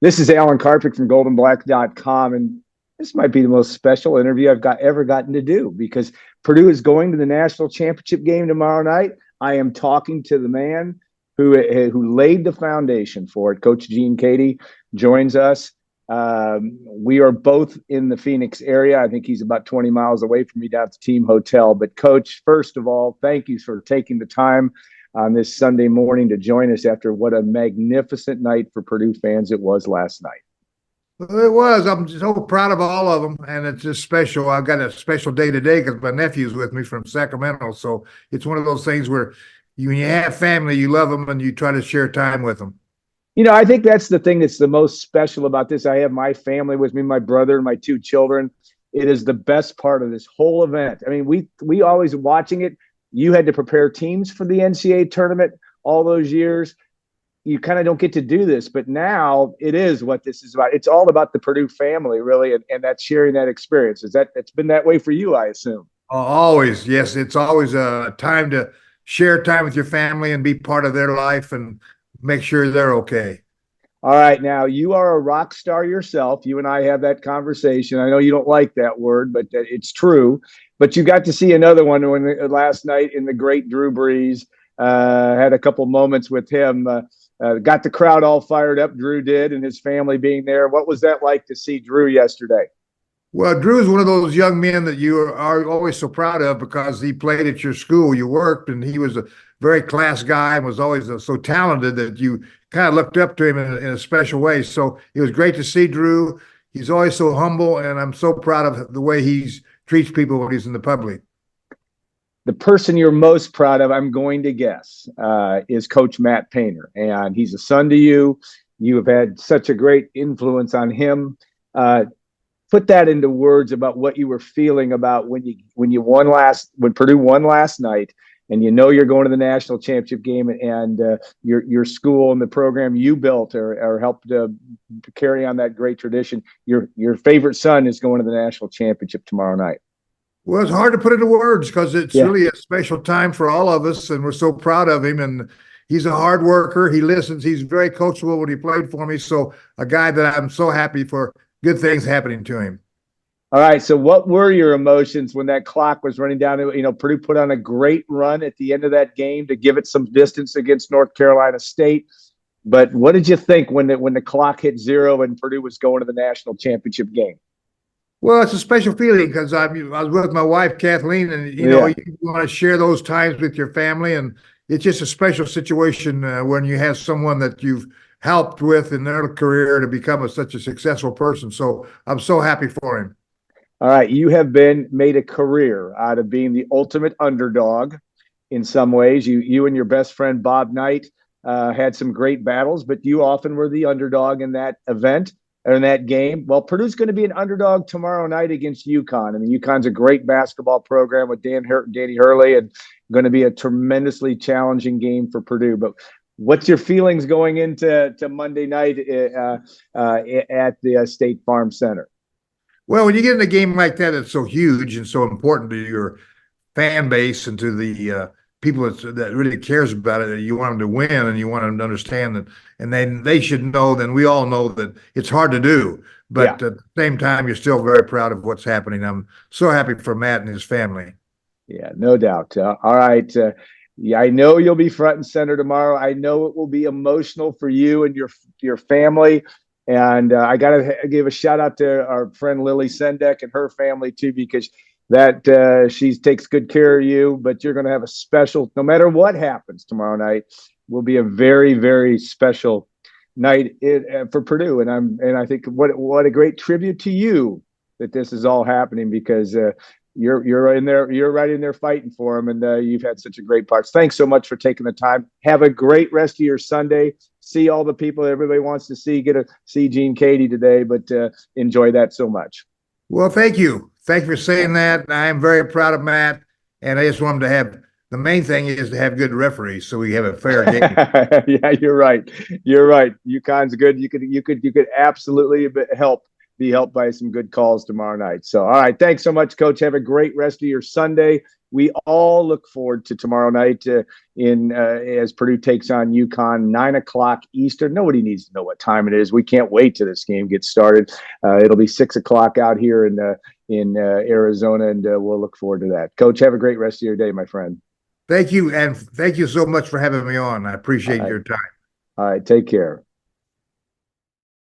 This is Alan Karpick from goldenblack.com, and this might be the most special interview I've ever gotten to do because Purdue is going to the national championship game tomorrow night. I am talking to the man who laid the foundation for it. Coach Gene Keady joins us. We are both in the Phoenix area. I think he's about 20 miles away from me down at the team hotel. But, Coach, first of all, thank you for taking the time on this Sunday morning to join us after what a magnificent night for Purdue fans it was last night. Well, it was. I'm so proud of all of them, and it's just special. I've got a special day today because my nephew's with me from Sacramento. So it's one of those things where when you have family, you love them and you try to share time with them. You know, I think that's the thing that's the most special about this. I have my family with me, my brother and my two children. It is the best part of this whole event. I mean, we always watching it. You had to prepare teams for the NCAA tournament all those years. You kind of don't get to do this, but now it is what this is about. It's all about the Purdue family, really, and that's sharing that experience. It's been that way for you, I assume. Always, yes. It's always a time to share time with your family and be part of their life and make sure they're okay. All right, now you are a rock star yourself. You and I have that conversation. I know you don't like that word, but it's true. But you got to see another one last night in the great Drew Brees. Had a couple moments with him. Got the crowd all fired up. Drew did, and his family being there. What was that like to see Drew yesterday? Well, Drew is one of those young men that you are always so proud of because he played at your school. You worked, and he was a very class guy and was always so talented that you kind of looked up to him in a special way. So it was great to see Drew. He's always so humble, and I'm so proud of the way he treats people when he's in the public. The person you're most proud of, I'm going to guess, is Coach Matt Painter, and he's a son to you. You have had such a great influence on him. Put that into words about what you were feeling about when Purdue won last night, and you know you're going to the national championship game, and your school and the program you built or helped to carry on that great tradition. Your favorite son is going to the national championship tomorrow night. Well, it's hard to put into words because it's Yeah. really a special time for all of us, and we're so proud of him. And he's a hard worker. He listens. He's very coachable when he played for me. So a guy that I'm so happy for good things happening to him. All right. So what were your emotions when that clock was running down? You know, Purdue put on a great run at the end of that game to give it some distance against North Carolina State. But what did you think when the clock hit zero and Purdue was going to the national championship game? Well, it's a special feeling because I was with my wife, Kathleen, and, you know, you want to share those times with your family. And it's just a special situation when you have someone that you've helped with in their career to become such a successful person. So I'm so happy for him. All right. You have made a career out of being the ultimate underdog in some ways. You and your best friend, Bob Knight, had some great battles, but you often were the underdog in that event. Or in that game. Well, Purdue's going to be an underdog tomorrow night against UConn. I mean, UConn's a great basketball program with Danny Hurley, and going to be a tremendously challenging game for Purdue. But what's your feelings going into Monday night at the State Farm Center? Well, when you get in a game like that, it's so huge and so important to your fan base and to the people that really cares about it. You want them to win, and you want them to understand that, and then they should know. Then we all know that it's hard to do, but at the same time, you're still very proud of what's happening. I'm so happy for Matt and his family. Yeah, no doubt. All right. Yeah, I know you'll be front and center tomorrow. I know it will be emotional for you and your family. And I got to give a shout out to our friend Lily Sendek and her family too, because she takes good care of you. But you're going to have a special, no matter what happens tomorrow night, will be a very, very special night for Purdue. And I think what a great tribute to you that this is all happening, because you're in there, you're right in there fighting for them, and you've had such a great part. Thanks so much for taking the time. Have a great rest of your Sunday. See all the people that everybody wants to see. Get to see Gene Keady today, but enjoy that so much. Well, thank you. Thank you for saying that. I am very proud of Matt, and I just want him to have. The main thing is to have good referees, so we have a fair game. Yeah, you're right. You're right. UConn's good. You could absolutely be helped by some good calls tomorrow night. So, all right. Thanks so much, Coach. Have a great rest of your Sunday. we all look forward to tomorrow night as Purdue takes on UConn, 9 o'clock Eastern. Nobody needs to know what time it is. We can't wait till this game gets started. It'll be 6 o'clock out here in Arizona, and we'll look forward to that. Coach, have a great rest of your day, my friend. Thank you, and thank you so much for having me on. I All appreciate right. your time. All right. Take care.